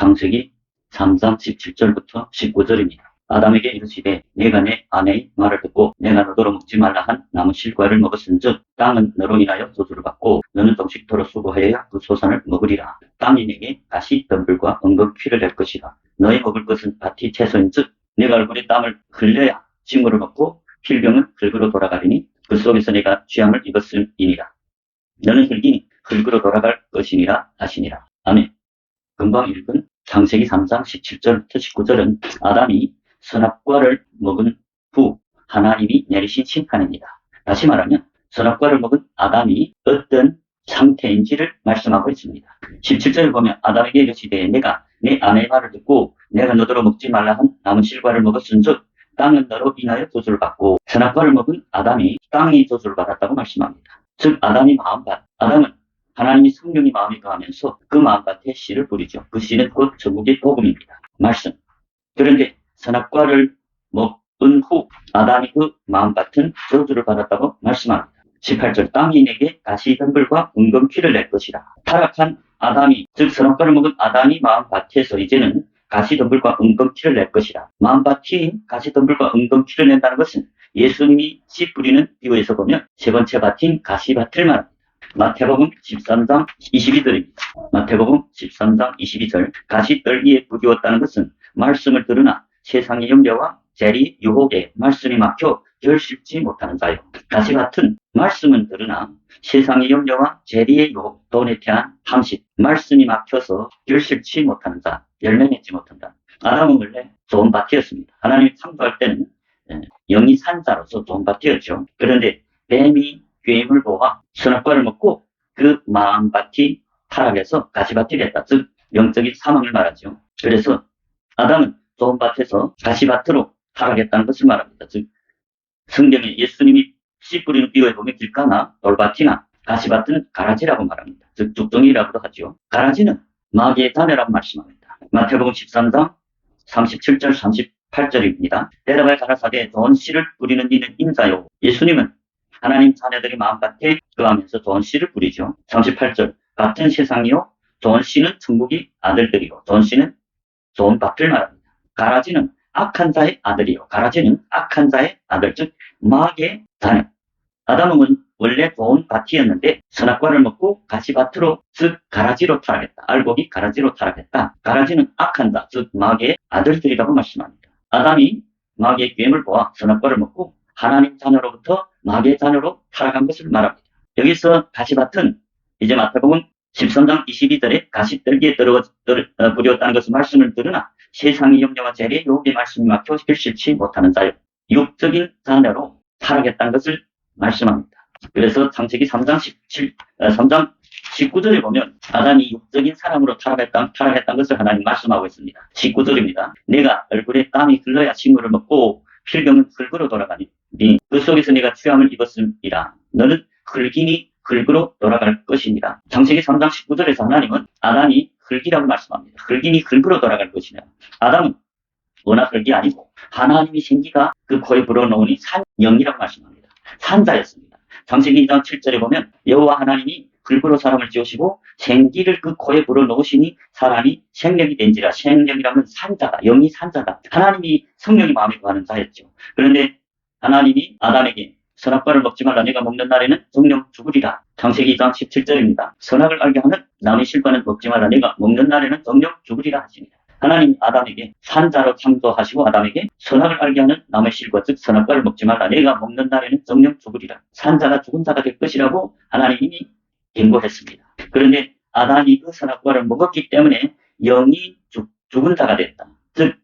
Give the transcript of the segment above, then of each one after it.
창세기 3장 17절부터 19절입니다. 아담에게 이르시되 내가 내 아내의 말을 듣고 내가 너더러 먹지 말라 한 나무 실과를 먹었은즉 땅은 너로 인하여 저주를 받고 너는 동식토로 수고하여야 그 소산을 먹으리라. 땅이 내게 가시 덤불과 엉겅퀴를 낼 것이라. 너희 먹을 것은 밭이 채소인즉 내가 얼굴에 땀을 흘려야 징후를 먹고 필경은 흙으로 돌아가리니 그 속에서 내가 죄함을 입었음이니라. 너는 흙이니 흙으로 돌아갈 것이니라 하시니라. 아멘. 금방 읽은 창세기 3장 17절부터 19절은 아담이 선악과를 먹은 후 하나님이 내리신 심판입니다. 다시 말하면 선악과를 먹은 아담이 어떤 상태인지를 말씀하고 있습니다. 17절을 보면 아담에게 이르시되 내가 내 아내의 말을 듣고 내가 너더러 먹지 말라 한 나무 실과를 먹었은즉 땅은 너로 인하여 저주를 받고 선악과를 먹은 아담이 땅이 저주를 받았다고 말씀합니다. 즉 아담이 마음밭, 아담은 하나님이 성령이 마음에 거하면서 그 마음밭에 씨를 뿌리죠. 그 씨는 곧 전국의 복음입니다. 말씀. 그런데 선악과를 먹은 후 아담이 그 마음밭은 저주를 받았다고 말씀합니다. 18절 땅이 내게 가시 덤불과 엉겅퀴를 낼 것이라. 타락한 아담이 즉 선악과를 먹은 아담이 마음밭에서 이제는 가시 덤불과 엉겅퀴를 낼 것이라. 마음밭이 가시 덤불과 엉겅퀴를 낸다는 것은 예수님이 씨 뿌리는 비유에서 보면 세 번째 밭인 가시밭을 말합니다. 마태복음 13장 22절입니다. 마태복음 13장 22절 가시떨기에 부귀었다는 것은 말씀을 들으나 세상의 염려와 재리, 유혹에 말씀이 막혀 결실치 못하는 자요. 가시밭은 말씀은 들으나 세상의 염려와 재리의 유혹, 돈에 대한 탐식, 말씀이 막혀서 결실치 못하는 자, 열매 맺지 못한다. 아담은 원래 좋은 밭이었습니다. 하나님이 창조할 때는 영이 산 자로서 좋은 밭이었죠. 그런데 뱀이 괴임을 보아 선악과를 먹고 그 마음밭이 타락해서 가시밭이 됐다. 즉 영적인 사망을 말하죠. 그래서 아담은 좋은 밭에서 가시밭으로 타락했다는 것을 말합니다. 즉 성경에 예수님이 씨 뿌리는 비유에 보면 길가나 돌밭이나 가시밭은 가라지라고 말합니다. 즉 죽덩이라고도 하죠. 가라지는 마귀의 자녀라고 말씀합니다. 마태복음 13장 37절 38절입니다. 대답하여 가라사대 좋은 씨를 뿌리는 이는 인자요. 예수님은 하나님 자녀들이 마음밭에 거하면서 좋은 씨를 뿌리죠. 38절 같은 세상이요 좋은 씨는 천국의 아들들이요 좋은 씨는 좋은 밭을 말합니다. 가라지는 악한 자의 아들이요 가라지는 악한 자의 아들 즉 마귀의 자녀. 아담은 원래 좋은 밭이었는데 선악과를 먹고 가시밭으로 즉 가라지로 타락했다. 알곡이 가라지로 타락했다. 가라지는 악한 자 즉 마귀의 아들들이라고 말씀합니다. 아담이 마귀의 괴임을 보아 선악과를 먹고 하나님 자녀로부터 마귀의 자녀로 타락한 것을 말합니다. 여기서 가시밭은 이제 마태복음 13장 22절에 가시떨기에 부렸다는 것을 말씀을 들으나 세상의 염려와 재리의 유혹의 말씀이 막혀 결실치 못하는 자요. 육적인 자녀로 타락했다는 것을 말씀합니다. 그래서 창세기 3장 19절에 보면 아담이 육적인 사람으로 타락했다는 것을 하나님 말씀하고 있습니다. 19절입니다. 내가 얼굴에 땀이 흘러야 징후를 먹고 필경은 흙으로 돌아가니 그 속에서 내가 죄함을 입었음이라. 너는 흙이니 흙으로 돌아갈 것이니라. 창세기 3장 19절에서 하나님은 아담이 흙이라고 말씀합니다. 흙이니 흙으로 돌아갈 것이니라. 아담은 워낙 흙이 아니고 하나님이 생기가 그 코에 불어넣으니 산영이라고 말씀합니다. 산자였습니다. 창세기 2장 7절에 보면 여호와 하나님이 흙으로 사람을 지으시고 생기를 그 코에 불어넣으시니 사람이 생명이 된지라. 생명이라면 산자다. 영이 산자다. 하나님이 성령이 마음에 거하는 자였죠. 그런데 하나님이 아담에게 선악과를 먹지 말라. 내가 먹는 날에는 정령 죽으리라. 창세기 2장 17절입니다. 선악을 알게 하는 나무의 실과는 먹지 말라. 내가 먹는 날에는 정령 죽으리라 하십니다. 하나님 아담에게 산자로 창조하시고 아담에게 선악을 알게 하는 나무의 실과 즉 선악과를 먹지 말라. 내가 먹는 날에는 정령 죽으리라. 산자가 죽은 자가 될 것이라고 하나님이 경고했습니다. 그런데 아담이 그 선악과를 먹었기 때문에 영이 죽은 자가 됐다. 즉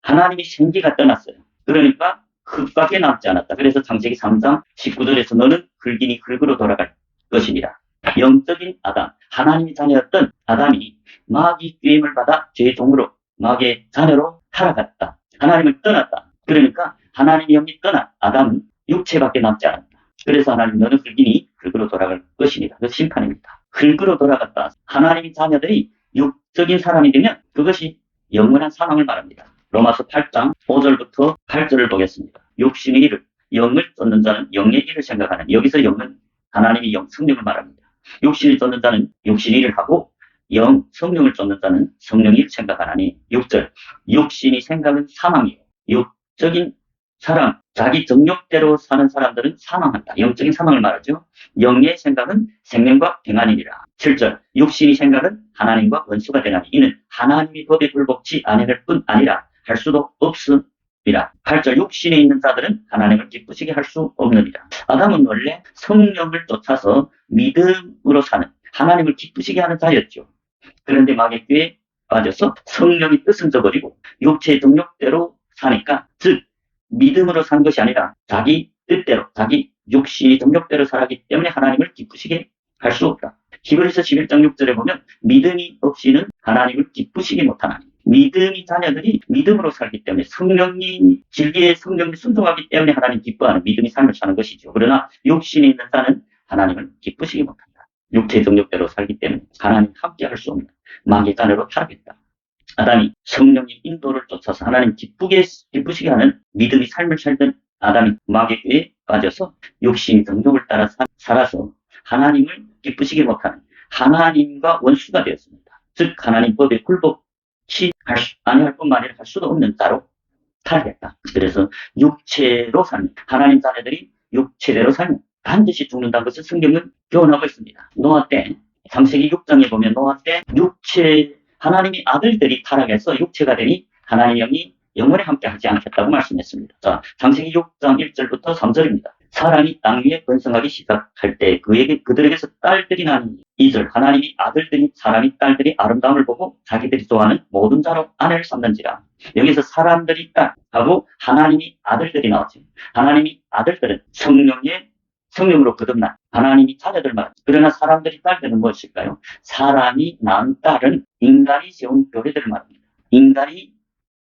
하나님이 생기가 떠났어요. 그러니까 흙밖에 남지 않았다. 그래서 창세기 3장 19절에서 너는 흙이니 흙으로 돌아갈 것이니라. 영적인 아담, 하나님의 자녀였던 아담이 마귀 꾀임을 받아 죄의 종으로 마귀의 자녀로 타락했다. 하나님을 떠났다. 그러니까 하나님의 영이 떠난 아담은 육체밖에 남지 않았다. 그래서 하나님 너는 흙이니 흙으로 돌아갈 것이니라. 그 심판입니다. 흙으로 돌아갔다. 하나님의 자녀들이 육적인 사람이 되면 그것이 영원한 사망을 말합니다. 로마서 8장 5절부터 8절을 보겠습니다. 육신의 일을, 영을 쫓는 자는 영의 일을 생각하는, 여기서 영은 하나님의 영, 성령을 말합니다. 육신을 쫓는 자는 육신의 일을 하고 성령을 쫓는 자는 성령이 생각하나니. 6절, 육신이 생각은 사망이요. 육적인 사람, 자기 정욕대로 사는 사람들은 사망한다. 영적인 사망을 말하죠. 영의 생각은 생명과 평안이니라. 7절, 육신이 생각은 하나님과 원수가 되나니 이는 하나님이 법에 굴복치 아니할 뿐 아니라 할 수도 없음이라. 8절, 육신에 있는 자들은 하나님을 기쁘시게 할 수 없느니라. 아담은 원래 성령을 쫓아서 믿음으로 사는, 하나님을 기쁘시게 하는 자였죠. 그런데 마귀에 빠져서 성령의 뜻은 저버리고 육체의 정욕대로 사니까, 즉 믿음으로 산 것이 아니라 자기 뜻대로, 자기 육신의 정욕대로 살았기 때문에 하나님을 기쁘시게 할 수 없다. 히브리서 11장 6절에 보면 믿음이 없이는 하나님을 기쁘시게 못하나니. 믿음이 자녀들이 믿음으로 살기 때문에, 성령이 진리의 성령이 순종하기 때문에 하나님 기뻐하는 믿음의 삶을 사는 것이죠. 그러나 육신에 있는 자는 하나님을 기쁘시게 못한다. 육체의 정욕대로 살기 때문에 하나님 함께 할 수 없는 마귀의 자녀로 타락했다. 아담이 성령의 인도를 쫓아서 하나님 기쁘시게 하는 믿음의 삶을 살던 아담이 마귀의 꾀에 빠져서 육신의 정욕을 따라 살아서 하나님을 기쁘시게 못하는, 하나님과 원수가 되었습니다. 즉 하나님 법에 굴복치 아니할 뿐만 아니라 할 수도 없는 자로 타락했다. 그래서 육체로 사는 하나님 자녀들이 육체대로 살면 반드시 죽는다는 것을 성경은 교훈하고 있습니다. 노아 때, 창세기 6장에 보면 노아 때 하나님의 아들들이 타락해서 육체가 되니 하나님의 영이 영원히 함께 하지 않겠다고 말씀했습니다. 자, 창세기 6장 1절부터 3절입니다. 사람이 땅 위에 번성하기 시작할 때 그들에게서 딸들이 나니. 2절, 하나님이 아들들이, 사람이 딸들이 아름다움을 보고 자기들이 좋아하는 모든 자로 아내를 삼는지라. 여기서 사람들이 딸하고 하나님이 아들들이 나왔죠. 하나님이 아들들은 성령으로 거듭난 하나님이 자녀들 말. 그러나 사람들이 딸들은 무엇일까요? 사람이 낳은 딸은 인간이 세운 교회들을 말합니다. 인간이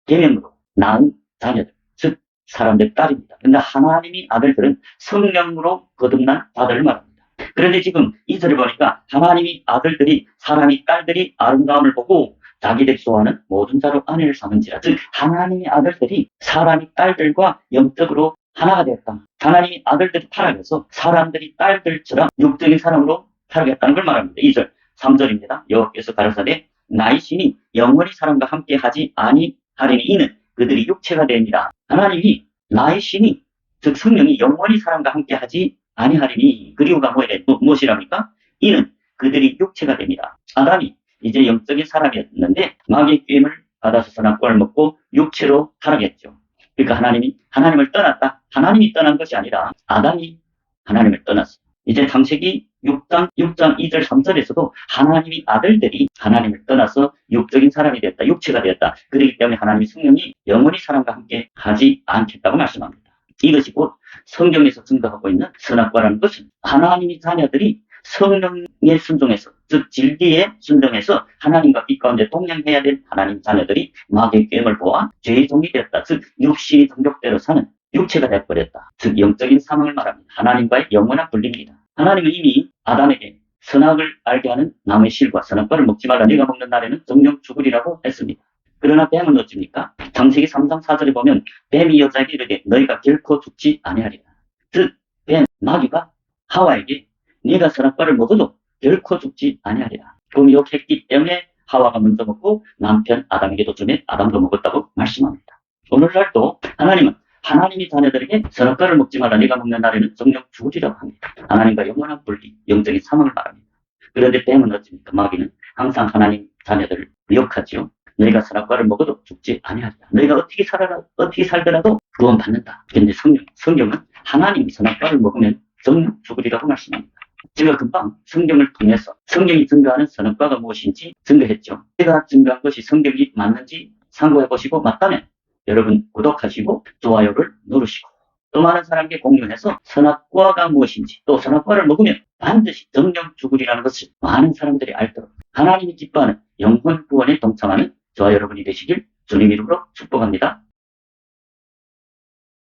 계명으로 낳은 자녀들, 즉 사람들 딸입니다. 그런데 하나님이 아들들은 성령으로 거듭난 자들을 말합니다. 그런데 지금 2절에 보니까 하나님이 아들들이, 사람이 딸들이 아름다움을 보고 자기들이 좋아하는 모든 자로 아내를 삼은지라. 즉 하나님의 아들들이 사람이 딸들과 영적으로 하나가 되었다. 하나님이 아들들이 타락해서 사람들이 딸들처럼 육적인 사람으로 타락했다는 걸 말합니다. 2절, 3절입니다. 여호와께서 가라사대 나의 신이 영원히 사람과 함께 하지 아니하리니 이는 그들이 육체가 되니라. 하나님이 나의 신이, 즉 성령이 영원히 사람과 함께 하지 아니하리니, 그 이유가 무엇이랍니까? 이는 그들이 육체가 됩니다. 아담이 이제 영적인 사람이었는데 마귀의 꾀임을 받아서 선악과를 먹고 육체로 타락했죠. 그러니까 하나님을 떠났다. 하나님이 떠난 것이 아니라 아담이 하나님을 떠났어. 이제 창세기 6장 2절 3절에서도 하나님이 아들들이 하나님을 떠나서 육적인 사람이 됐다. 육체가 되었다. 그렇기 때문에 하나님의 성령이 영원히 사람과 함께 하지 않겠다고 말씀합니다. 이것이 곧 성경에서 증거하고 있는 선악과라는 것은, 하나님의 자녀들이 성령에 순종해서, 즉 진리에 순종해서 하나님과 빛 가운데 동행해야 될 하나님 자녀들이 마귀의 꾀임을 보아 죄의 종이 되었다. 즉 육신의 정욕대로 사는 육체가 되어버렸다. 즉 영적인 사망을 말합니다. 하나님과의 영원한 분리입니다. 하나님은 이미 아담에게 선악을 알게 하는 나무의 실과 선악과를 먹지 말라. 네가 먹는 날에는 정령 죽으리라고 했습니다. 그러나 뱀은 어찌입니까? 창세기 3장 4절에 보면 뱀이 여자에게 이르되 너희가 결코 죽지 아니하리라. 즉 마귀가 하와에게 네가 선악과를 먹어도 결코 죽지 아니하리라. 공욕했기 때문에 하와가 먼저 먹고 남편 아담에게도 주면 아담도 먹었다고 말씀합니다. 오늘날도 하나님은 하나님이 자녀들에게 선악과를 먹지 말라. 네가 먹는 날에는 정령 죽으리라고 합니다. 하나님과 영원한 분리, 영적인 사망을 말합니다. 그런데 뱀은 어찌입니까? 마귀는 항상 하나님 자녀들을 미혹하지요. 너희가 선악과를 먹어도 죽지 아니하리라. 너희가 어떻게 살더라도 구원받는다. 그런데 성경은 하나님이 선악과를 먹으면 정령 죽으리라고 말씀합니다. 제가 금방 성경을 통해서 성경이 증거하는 선악과가 무엇인지 증거했죠. 제가 증거한 것이 성경이 맞는지 참고해보시고 맞다면 여러분 구독하시고 좋아요를 누르시고 또 많은 사람에게 공유해서 선악과가 무엇인지, 또 선악과를 먹으면 반드시 정령 죽으리라는 것을 많은 사람들이 알도록 하나님이 기뻐하는 영혼 구원에 동참하는 저와 여러분이 되시길 주님 이름으로 축복합니다.